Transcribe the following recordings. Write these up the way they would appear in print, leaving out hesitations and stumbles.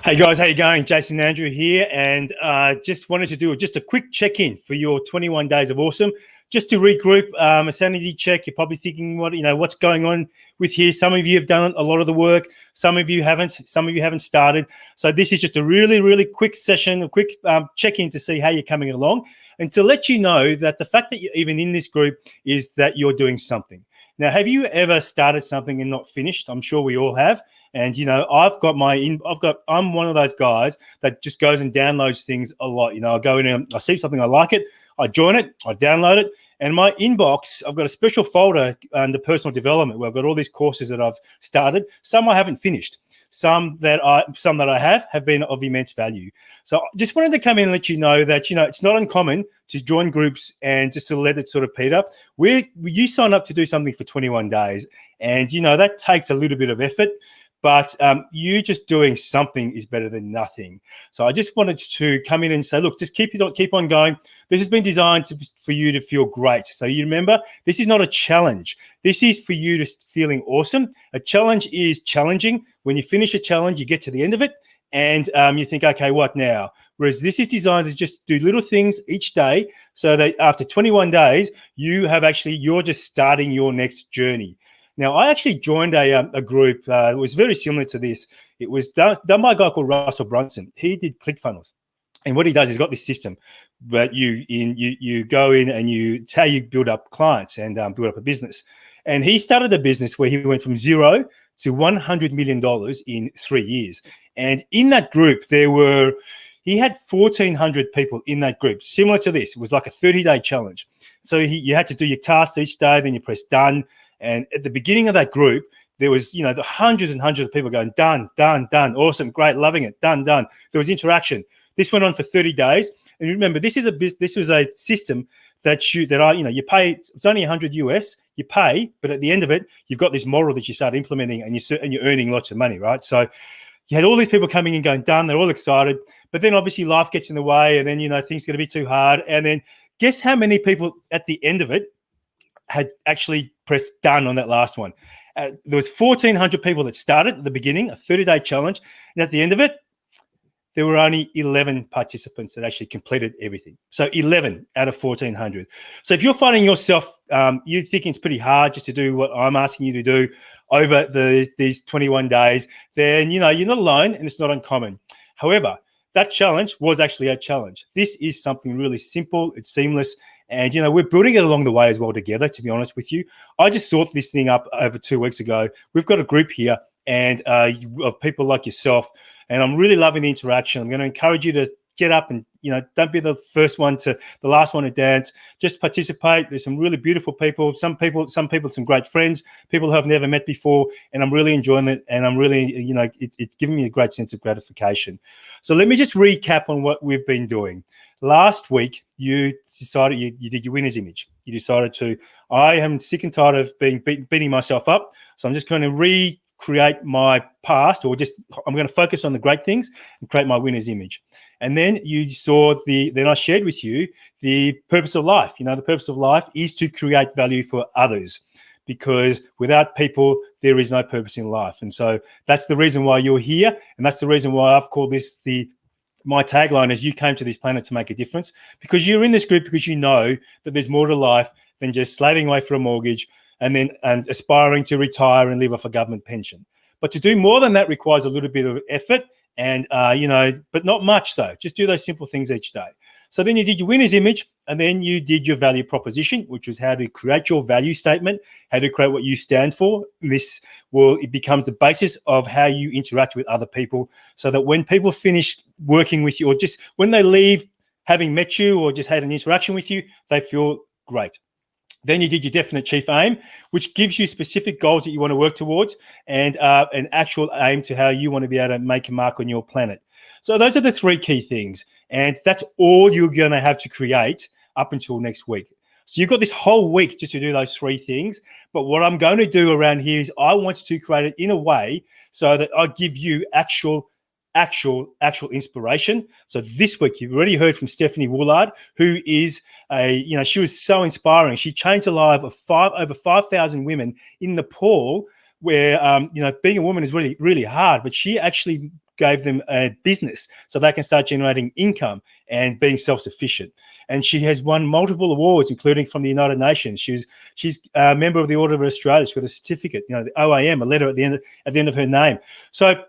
Hey guys, how you going? Jason Andrew here, and just wanted to do just a quick check-in for your 21 days of awesome, just to regroup, a sanity check. You're probably thinking, what's going on with here? Some of you have done a lot of the work, some of you haven't. Some of you haven't started. So this is just a really, really quick session, a quick check-in to see how you're coming along, and to let you know that the fact that you're even in this group is that you're doing something. Now, have you ever started something and not finished? I'm sure we all have. And I'm one of those guys that just goes and downloads things a lot. I go in and I see something, I like it, I join it, I download it, and my inbox, I've got a special folder under personal development where I've got all these courses that I've started. Some I haven't finished. Some that I have been of immense value. So just wanted to come in and let you know that, it's not uncommon to join groups and just to let it sort of peter. You sign up to do something for 21 days, and, that takes a little bit of effort. But you just doing something is better than nothing. So I just wanted to come in and say, look, just keep on going. This has been designed for you to feel great. So you remember, this is not a challenge. This is for you to feeling awesome. A challenge is challenging. When you finish a challenge, you get to the end of it, and you think, okay, what now? Whereas this is designed to just do little things each day, so that after 21 days, you're just starting your next journey. Now, I actually joined a group. It was very similar to this. It was done by a guy called Russell Brunson. He did ClickFunnels. And what he does, he's got this system that you go in and it's how you build up clients and build up a business. And he started a business where he went from zero to $100 million in 3 years. And in that group, he had 1,400 people in that group, similar to this. It was like a 30-day challenge. So you had to do your tasks each day, then you press done. And at the beginning of that group, there was, the hundreds and hundreds of people going, done, done, done, awesome, great, loving it, done, done. There was interaction. This went on for 30 days. And remember, this was a system you pay. It's only $100 US. You pay, but at the end of it, you've got this model that you start implementing, and you're earning lots of money, right? So you had all these people coming in going, done. They're all excited, but then obviously life gets in the way, and then things are going to be too hard. And then guess how many people at the end of it had actually pressed done on that last one? There was 1,400 people that started at the beginning, a 30-day challenge. And at the end of it, there were only 11 participants that actually completed everything. So 11 out of 1,400. So if you're finding yourself, you thinking it's pretty hard just to do what I'm asking you to do over these 21 days, then, you're not alone, and it's not uncommon. However, that challenge was actually a challenge. This is something really simple. It's seamless. And, we're building it along the way as well together, to be honest with you. I just thought this thing up over 2 weeks ago. We've got a group here and of people like yourself, and I'm really loving the interaction. I'm going to encourage you to get up and, don't be the last one to dance. Just participate. There's some really beautiful people. Some people, some great friends, people who I've never met before, and I'm really enjoying it. And I'm really, it's giving me a great sense of gratification. So let me just recap on what we've been doing. Last week, you decided you did your winner's image. You decided I am sick and tired of beating myself up. So I'm just going to recreate my past, I'm going to focus on the great things and create my winner's image. And then then I shared with you the purpose of life. The purpose of life is to create value for others, because without people, there is no purpose in life. And so that's the reason why you're here. And that's the reason why I've called this my tagline is, you came to this planet to make a difference, because you're in this group because you know that there's more to life than just slaving away for a mortgage and aspiring to retire and live off a government pension. But to do more than that requires a little bit of effort and, but not much though. Just do those simple things each day. So then you did your winner's image, and then you did your value proposition, which was how to create your value statement, how to create what you stand for. It becomes the basis of how you interact with other people, so that when people finish working with you, or just when they leave having met you or just had an interaction with you, they feel great. Then you did your definite chief aim, which gives you specific goals that you want to work towards, and an actual aim to how you want to be able to make a mark on your planet. So those are the three key things. And that's all you're going to have to create up until next week. So you've got this whole week just to do those three things. But what I'm going to do around here is I want to create it in a way so that I give you actual inspiration. So this week, you've already heard from Stephanie Woolard, who is she was so inspiring. She changed the life of over 5,000 women in Nepal, where, being a woman is really, really hard, but she actually gave them a business so they can start generating income and being self-sufficient. And she has won multiple awards, including from the United Nations. She's a member of the Order of Australia. She's got a certificate, the OAM, a letter at the end of her name. So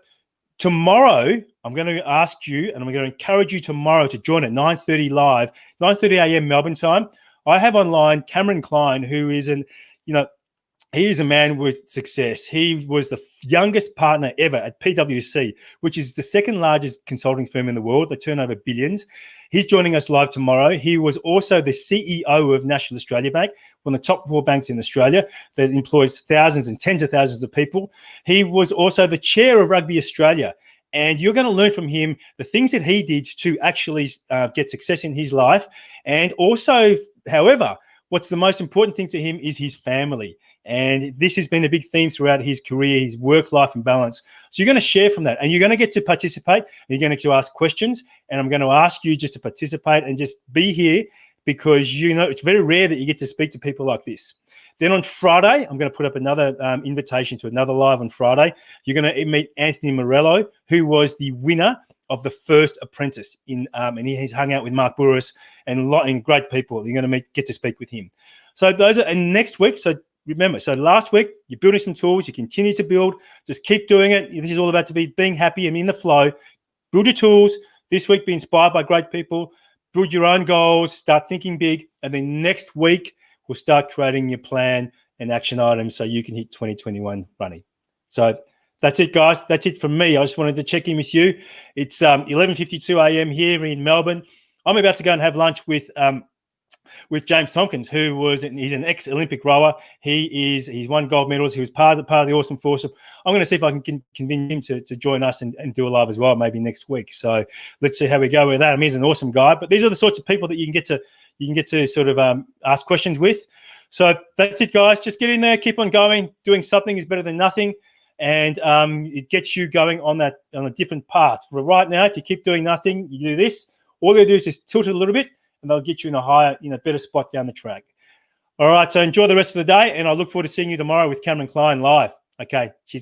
tomorrow, I'm going to ask you, and I'm going to encourage you tomorrow to join at 9:30 live, 9:30 a.m. Melbourne time. I have online Cameron Klein, who is he is a man with success. He was the youngest partner ever at PwC, which is the second largest consulting firm in the world. They turn over billions. He's joining us live tomorrow. He was also the CEO of National Australia Bank, one of the top 4 banks in Australia that employs thousands and tens of thousands of people. He was also the chair of Rugby Australia. And you're going to learn from him the things that he did to actually get success in his life. And also, however, what's the most important thing to him is his family. And this has been a big theme throughout his career, his work-life and balance. So you're going to share from that, and you're going to get to participate. You're going to get to ask questions, and I'm going to ask you just to participate and just be here, because it's very rare that you get to speak to people like this. Then on Friday, I'm going to put up another invitation to another live on Friday. You're going to meet Anthony Morello, who was the winner of the first Apprentice and he's hung out with Mark Burris and great people. You're going to get to speak with him. So and next week. So remember, last week you're building some tools. You continue to build. Just keep doing it. This is all about being happy and in the flow. Build your tools. This week, be inspired by great people. Build your own goals. Start thinking big. And then next week, we'll start creating your plan and action items so you can hit 2021 running. So that's it, guys. That's it from me. I just wanted to check in with you. It's 11:52 a.m. here in Melbourne. I'm about to go and have lunch with James Tompkins, he's an ex-Olympic rower. He's won gold medals. He was part of the Awesome Foursome. I'm going to see if I can convince him to join us and do a live as well, maybe next week. So let's see how we go with that. I mean, he's an awesome guy. But these are the sorts of people that you can get to sort of ask questions with. So that's it, guys. Just get in there, keep on going. Doing something is better than nothing. And it gets you going on a different path. But right now, if you keep doing nothing, you do this. All you do is just tilt it a little bit, and they'll get you in a higher, better spot down the track. All right, so enjoy the rest of the day, and I look forward to seeing you tomorrow with Cameron Klein live. Okay, cheers.